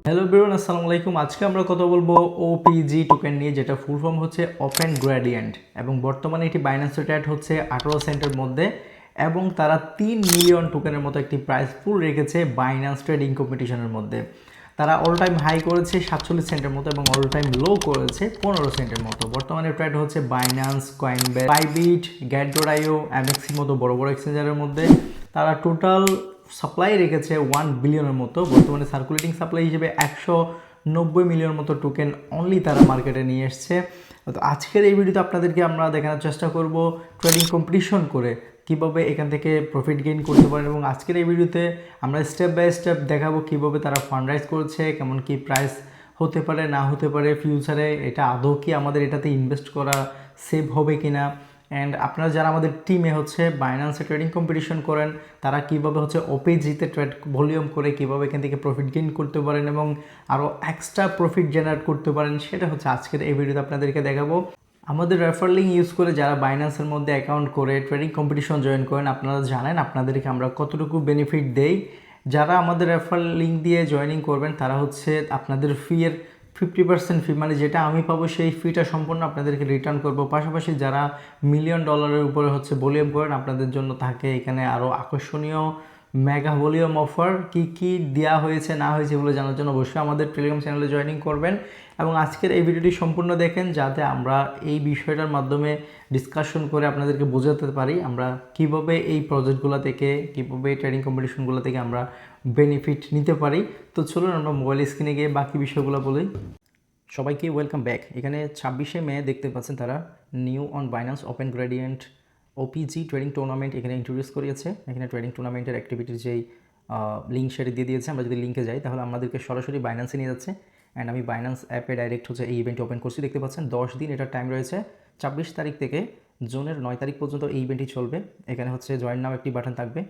Hello everyone, আসসালামু আলাইকুম। আজকে আমরা কথা বলবো ওপিজি টোকেন নিয়ে, যেটা ফুল ফর্ম হচ্ছে ওপেন গ্রেডিয়েন্ট, এবং বর্তমানে এটি বাইন্যান্সে ট্রেড হচ্ছে 18 সেন্টের মধ্যে, এবং তারা 3 মিলিয়ন টোকেনের মতো একটি প্রাইস পুল রেখেছে বাইন্যান্স ট্রেডিং কম্পিটিশনের মধ্যে। তারা অল টাইম হাই করেছে 47 সেন্টের মতো এবং অল টাইম লো করেছে 15 সেন্টের মতো। বর্তমানে ট্রেড হচ্ছে বাইন্যান্স, কয়েনবেস, বাইবিট, গ্যাট.io, এমএক্সির মতো বড় বড় এক্সচেঞ্জারের মধ্যে। তারা টোটাল সাপ্লাই রেখেছে 1 বিলিয়নের মতো। বর্তমানে সার্কুলেটিং সাপ্লাই হিসেবে 190 মিলিয়ন মতো টোকেন অনলি তারা মার্কেটে নিয়ে এসছে। তো আজকের এই ভিডিওতে আপনাদেরকে আমরা দেখানোর চেষ্টা করব ট্রেডিং কম্পিটিশন করে কীভাবে এখান থেকে প্রফিট গেইন করতে পারেন, এবং আজকের এই ভিডিওতে আমরা স্টেপ বাই স্টেপ দেখাবো কীভাবে তারা ফান্ডরাইজ করছে, কেমন কি প্রাইস হতে পারে না হতে পারে ফিউচারে, এটা আদৌ কি আমাদের এটাতে ইনভেস্ট করা সেভ হবে কি না। অ্যান্ড আপনারা যারা আমাদের টিমে হচ্ছে বাইন্যান্সে ট্রেডিং কম্পিটিশন করেন, তারা কীভাবে হচ্ছে ওপিজিতে ট্রেড ভলিউম করে কীভাবে এখান থেকে প্রফিট গেইন করতে পারেন এবং আরও এক্সট্রা প্রফিট জেনারেট করতে পারেন, সেটা হচ্ছে আজকের এই ভিডিওতে আপনাদেরকে দেখাবো। আমাদের রেফার লিঙ্ক ইউজ করে যারা বাইন্যান্সের মধ্যে অ্যাকাউন্ট করে ট্রেডিং কম্পিটিশন জয়েন করেন, আপনারা জানেন আপনাদেরকে আমরা কতটুকু বেনিফিট দেই। যারা আমাদের রেফার লিঙ্ক দিয়ে জয়েনিং করবেন, তারা হচ্ছে আপনাদের ফিয়ের 50% ফি, মানে যেটা আমি পাবো সেই ফিটা সম্পূর্ণ আপনাদেরকে রিটার্ন করব। পাশাপাশি যারা মিলিয়ন ডলারের উপরে হচ্ছে ভলিউম করেন, আপনাদের জন্য থাকে এখানে আরও আকর্ষণীয় মেগা ভলিউম অফার। কি কি দেওয়া হয়েছে না হয়েছে এগুলো জানার জন্য অবশ্যই আমাদের টেলিগ্রাম চ্যানেলে জয়েনিং করবেন এবং আজকের এই ভিডিওটি সম্পূর্ণ দেখেন, যাতে আমরা এই বিষয়টার মাধ্যমে ডিসকাশন করে আপনাদেরকে বোঝাতে পারি আমরা কীভাবে এই প্রজেক্টগুলো থেকে, কীভাবে ট্রেডিং কম্পিটিশনগুলো থেকে আমরা বেনিফিট নিতে পারি। তো চলুন আমরা মোবাইল স্ক্রিনে গিয়ে বাকি বিষয়গুলো বলি। সবাইকে ওয়েলকাম ব্যাক। এখানে 26শে মে দেখতে পাচ্ছেন তারা new on Binance open gradient OPG trading tournament এখানে ইন্ট্রোডিউস করিয়েছে। এখানে ট্রেডিং টুর্নামেন্টের অ্যাক্টিভিটির যেই লিঙ্ক সেটা দিয়ে দিয়েছে। আমরা যদি লিঙ্কে যাই তাহলে আমাদেরকে সরাসরি বাইন্যান্সে নিয়ে যাচ্ছে, অ্যান্ড আমি বাইন্যান্স অ্যাপে ডাইরেক্ট হচ্ছে এই ইভেন্ট ওপেন করছি। দেখতে পাচ্ছেন 10 দিন এটার টাইম রয়েছে। 26 তারিখ থেকে জুনের 9 তারিখ পর্যন্ত এই ইভেন্টটি চলবে। এখানে হচ্ছে জয়েন নাও একটি বাটন থাকবে,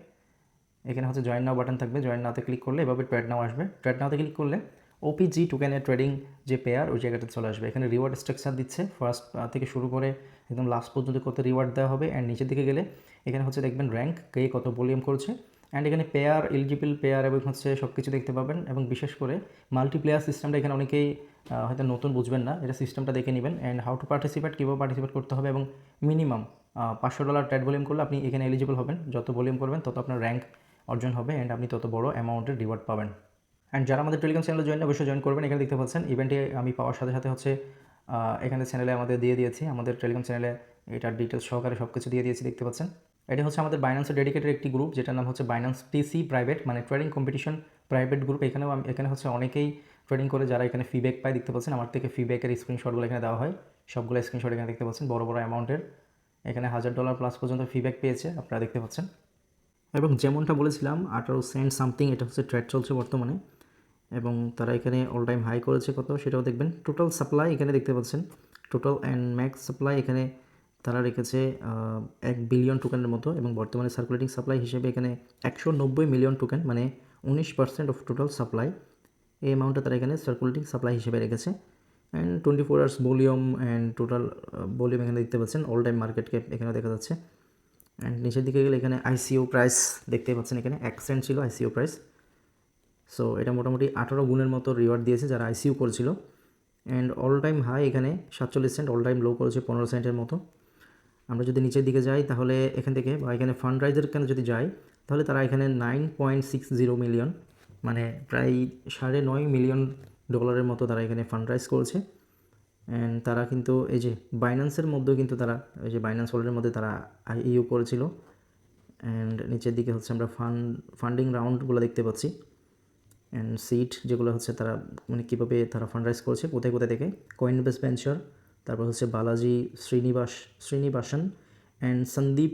এখানে হচ্ছে জয়েন নাও বাটন থাকবে। জয়েন নাওতে ক্লিক করলে এভাবে ট্রেড নাও আসবে। ট্রেড নাওতে ক্লিক করলে ওপিজি টোকেনের ট্রেডিং যে পেয়ার ওই জায়গাটা চলে আসবে। এখানে রিওয়ার্ড স্ট্রাকচার দিচ্ছে, ফার্স্ট থেকে শুরু করে একদম লাস্ট পর্যন্ত কত রিওয়ার্ড দেওয়া হবে। অ্যান্ড নিচের দিকে গেলে এখানে হচ্ছে দেখবেন র্যাঙ্ক, কে কত ভলিউম করছে, অ্যান্ড এখানে পেয়ার, এলিজিবল পেয়ার এবং হচ্ছে সব কিছু দেখতে পাবেন। এবং বিশেষ করে মাল্টিপ্লেয়ার সিস্টেমটা এখানে অনেকেই হয়তো নতুন বুঝবেন না, এটা সিস্টেমটা দেখে নেবেন। অ্যান্ড হাউ টু পার্টিসিপেট, কীভাবে পার্টিসিপেট করতে হবে, এবং মিনিমাম $500 ট্রেড ভলিউম করলে আপনি এখানে এলিজিবল হবেন। যত ভলিউম করবেন তত আপনার র্যাঙ্ক অর্জন হবে, অ্যান্ড আপনি তত বড় অ্যামাউন্টের রিওয়ার্ড পাবেন। অ্যান্ড যারা আমাদের টেলিগ্রাম চ্যানেলে অবশ্যই জয়েন করবেন। এখানে দেখতে পাচ্ছেন ইভেন্টে আমি পাওয়ার সাথে সাথে হচ্ছে এখানে চ্যানেলে আমাদের দিয়ে দিয়েছি, আমাদের টেলিগ্রাম চ্যানেলে এটার ডিটেলস সহকারে সব কিছু দিয়ে দিয়েছি। দেখতে পাচ্ছেন এটা হচ্ছে আমাদের বাইন্যান্সের ডেডিকেটেড একটি গ্রুপ, যেটার নাম হচ্ছে বাইন্যান্স টিসি প্রাইভেট, মানে ট্রেডিং কম্পিটিশন প্রাইভেট গ্রুপ। এখানে হচ্ছে অনেকেই ট্রেডিং করে যারা এখানে ফিডব্যাক পায়। দেখতে পাচ্ছেন আমার থেকে ফিডব্যাকের স্ক্রিনশটগুলো এখানে দেওয়া হয়, সবগুলো স্ক্রিনশট এখানে দেখতে পাচ্ছেন, বড় বড় অ্যামাউন্টের। এখানে $1000 প্লাস পর্যন্ত ফিডব্যাক পেয়েছে, আপনারা দেখতে পাচ্ছেন। এবং যেমনটা বলেছিলাম 18 সেন্ট সামথিং এটা হচ্ছে ট্রেড চলছে বর্তমানে, এবং তারা এখানে অল টাইম হাই করেছে কত সেটাও দেখবেন। টোটাল সাপ্লাই এখানে দেখতে পাচ্ছেন, টোটাল অ্যান্ড ম্যাক্স সাপ্লাই এখানে তারা রেখেছে 1 বিলিয়ন টোকেনের মতো, এবং বর্তমানে সার্কুলেটিং সাপ্লাই হিসেবে এখানে 190 মিলিয়ন টোকেন, মানে 19% অফ টোটাল সাপ্লাই। এই অ্যামাউন্টটা তারা এখানে সার্কুলেটিং সাপ্লাই হিসেবে রেখেছে। And 24 hours volume and total volume এখানে দেখতে পাচ্ছেন। অল টাইম মার্কেট ক্যাপ এখানে দেখা যাচ্ছে। অ্যান্ড নিচের দিকে গেলে এখানে আইসিও প্রাইস দেখতে পাচ্ছেন, এখানে 1 সেন্ট ছিল আইসিও প্রাইস। সো এটা মোটামুটি 18 গুণের মতো রিওয়ার্ড দিয়েছে যারা আইসিউ করেছিল। অ্যান্ড অল টাইম হাই এখানে 47 সেন্ট, অল টাইম লো করেছে 15 সেন্টের মতো। আমরা যদি নিচের দিকে যাই তাহলে এখান থেকে, বা এখানে ফান্ড রাইজের কেন যদি যাই তাহলে তারা এখানে 9.60 মিলিয়ন, মানে প্রায় $9.5 মিলিয়ন মতো তারা এখানে ফান্ড রাইজ করেছে। অ্যান্ড তারা কিন্তু এই যে বাইন্যান্সের মধ্যেও কিন্তু তারা এই যে বাইন্যান্স ওয়ালেটের মধ্যে তারা আইইউ করেছিল। অ্যান্ড নিচের দিকে হচ্ছে আমরা ফান্ডিং রাউন্ডগুলো দেখতে পাচ্ছি, অ্যান্ড সিট যেগুলো হচ্ছে তারা মানে কীভাবে তারা ফান্ডরাইজ করছে, কোথায় কোথায় থেকে। কয়েনবেস ভেঞ্চার, তারপর হচ্ছে বালাজি শ্রীনিবাসন অ্যান্ড সন্দীপ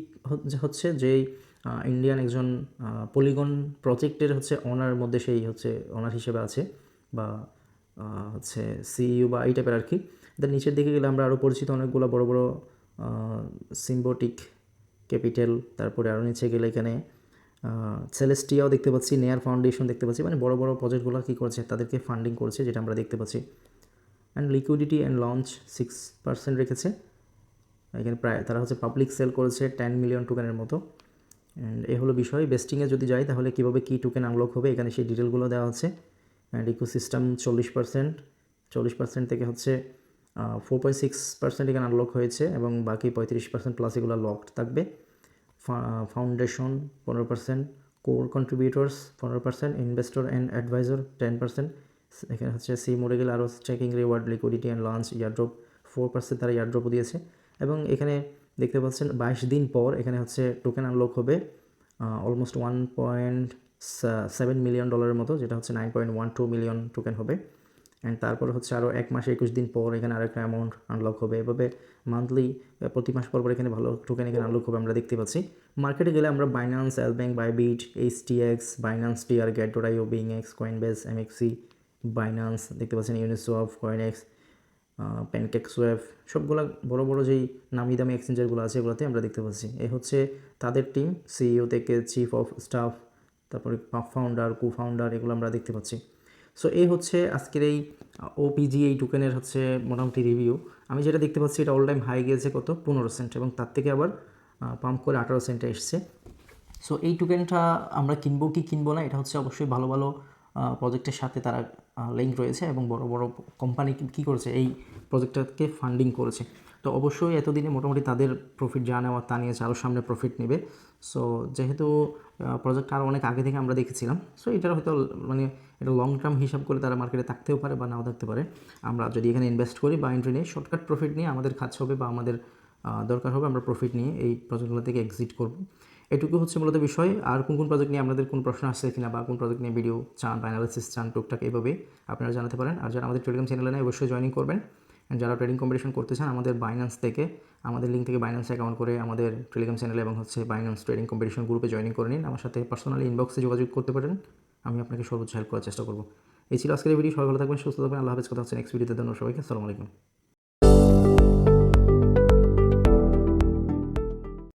হচ্ছে যেই ইন্ডিয়ান একজন পলিগন প্রজেক্টের হচ্ছে ওনার মধ্যে, সেই হচ্ছে ওনার হিসেবে আছে, বা হচ্ছে সিইউ বা এই টাইপের আর কি। তার নিচের দিকে গেলে আমরা আরও পরিচিত অনেকগুলো বড় বড় সিম্বোটিক ক্যাপিটাল, তারপরে আরও নিচে গেলে এখানে সেলেস্টিয়াও দেখতে পাচ্ছি, নেয়ার ফাউন্ডেশন দেখতে পাচ্ছি, মানে বড় বড় প্রজেক্টগুলো কী করছে তাদেরকে ফান্ডিং করছে, যেটা আমরা দেখতে পাচ্ছি। অ্যান্ড লিকুইডিটি অ্যান্ড লঞ্চ 6% রেখেছে এখানে। প্রায় তারা হচ্ছে পাবলিক সেল করেছে 10 মিলিয়ন টোকেনের মতো। অ্যান্ড এ হলো বিষয়। বেস্টিংয়ে যদি যাই তাহলে কীভাবে কী টোকেন আনলক হবে এখানে সেই ডিটেলগুলো দেওয়া আছে। অ্যান্ড ইকোসিস্টেম 40% থেকে হচ্ছে 4.6% এখানে আনলক হয়েছে এবং বাকি 35% প্লাস এগুলো লকড থাকবে। Foundation 15%, core contributors 15%, investor and adviser 10%। এখানে হচ্ছে সি মোডে গেলে আরও checking reward liquidity and launch airdrop 4% তারা ইয়ারড্রপও দিয়েছে। এবং এখানে দেখতে পাচ্ছেন 22 দিন পর এখানে হচ্ছে টোকেন আনলক হবে অলমোস্ট $1.7 মিলিয়ন মতো, যেটা হচ্ছে 9.12 মিলিয়ন টোকেন হবে। অ্যান্ড তারপর হচ্ছে আরও 1 মাসে 21 দিন পর এখানে আরেকটা অ্যামাউন্ট আনলক হবে। এভাবে মান্থলি প্রতি মাস পর এখানে ভালো টোকেন এখানে আনলক হবে আমরা দেখতে পাচ্ছি। মার্কেটে গেলে আমরা Binance, LBank, Bybit, HTX, Binance TR, গেট.io, বিংএক্স, কয়েনবেস, MXC, বাইন্যান্স দেখতে পাচ্ছেন, ইউনিসোয়াপ, কয়েনএক্স, প্যানকেকসোয়েভ, সবগুলো বড় বড় যেই নামি দামি এক্সচেঞ্জারগুলো আছে এগুলোতে আমরা দেখতে পাচ্ছি। এই হচ্ছে তাদের টিম, সিইও থেকে চিফ অফ স্টাফ, তারপরে ফাউন্ডার, কো-ফাউন্ডার, এগুলো আমরা দেখতে পাচ্ছি। সো এই হচ্ছে আজকের এই ওপিজি এই টোকেনের হচ্ছে মোটামুটি রিভিউ। আমি যেটা দেখতে পাচ্ছি এটা অল টাইম হাই গিয়েছে কত 15 সেন্ট এবং তার থেকে আবার পাম্প করে 18 সেন্টে এসছে। সো এই টোকেনটা আমরা কিনবো কি কিনবো না, এটা হচ্ছে অবশ্যই ভালো ভালো প্রজেক্টের সাথে তারা লিঙ্ক রয়েছে এবং বড় বড় কোম্পানি কী করেছে এই প্রজেক্টটাকে ফান্ডিং করেছে। তো অবশ্যই এতদিনে মোটামুটি তাদের প্রফিট যা নেওয়ার তা নিয়েছে, আরও সামনে প্রফিট নেবে। সো যেহেতু প্রজেক্টটা আরও অনেক আগে থেকে আমরা দেখেছিলাম, সো এটার হয়তো মানে এটা লং টার্ম হিসাব করে তারা মার্কেটে থাকতেও পারে বা নাও থাকতে পারে। আমরা যদি এখানে ইনভেস্ট করি বা এন্ট্রি নিয়ে শর্টকাট প্রফিট নিয়ে আমাদের কাজ হবে বা আমাদের দরকার হবে, আমরা প্রফিট নিয়ে এই প্রজেক্টগুলো থেকে এক্সিট করব। এটুকু হচ্ছে মূলত বিষয়। আর কোন কোন প্রজেক্ট নিয়ে আপনাদের কোন প্রশ্ন আসছে কিনা বা কোন প্রজেক্ট নিয়ে ভিডিও চান বা অ্যানালিসিস চান টুকটাক এইভাবে আপনারা জানাতে পারেন। আর যারা আমাদের টেলিগ্রাম চ্যানেলে নেয় অবশ্যই জয়েনিং করবেন। যারা ট্রেডিং কম্পিটিশন করতে চান আমাদের বাইন্যান্স থেকে, আমাদের লিঙ্ক থেকে বাইন্যান্স অ্যাকাউন্ট করে আমাদের টেলিগ্রাম চ্যানেলে এবং হচ্ছে বাইন্যান্স ট্রেডিং কম্পিটিশন গ্রুপে জয়েনিং করে নিন। আমার সাথে পার্সোনালি ইনবক্সে যোগাযোগ করতে পারেন, আমি আপনাকে সর্বোচ্চ হেল্প করার চেষ্টা করব। এই ছিল আজকের ভিডিও। সবাই ভালো থাকবেন, সুস্থ থাকবেন। আল্লাহ হাফেজ। কথা হচ্ছে নেক্সট ভিডিওতে। ধন্যবাদ সবাইকে। আসসালামু আলাইকুম।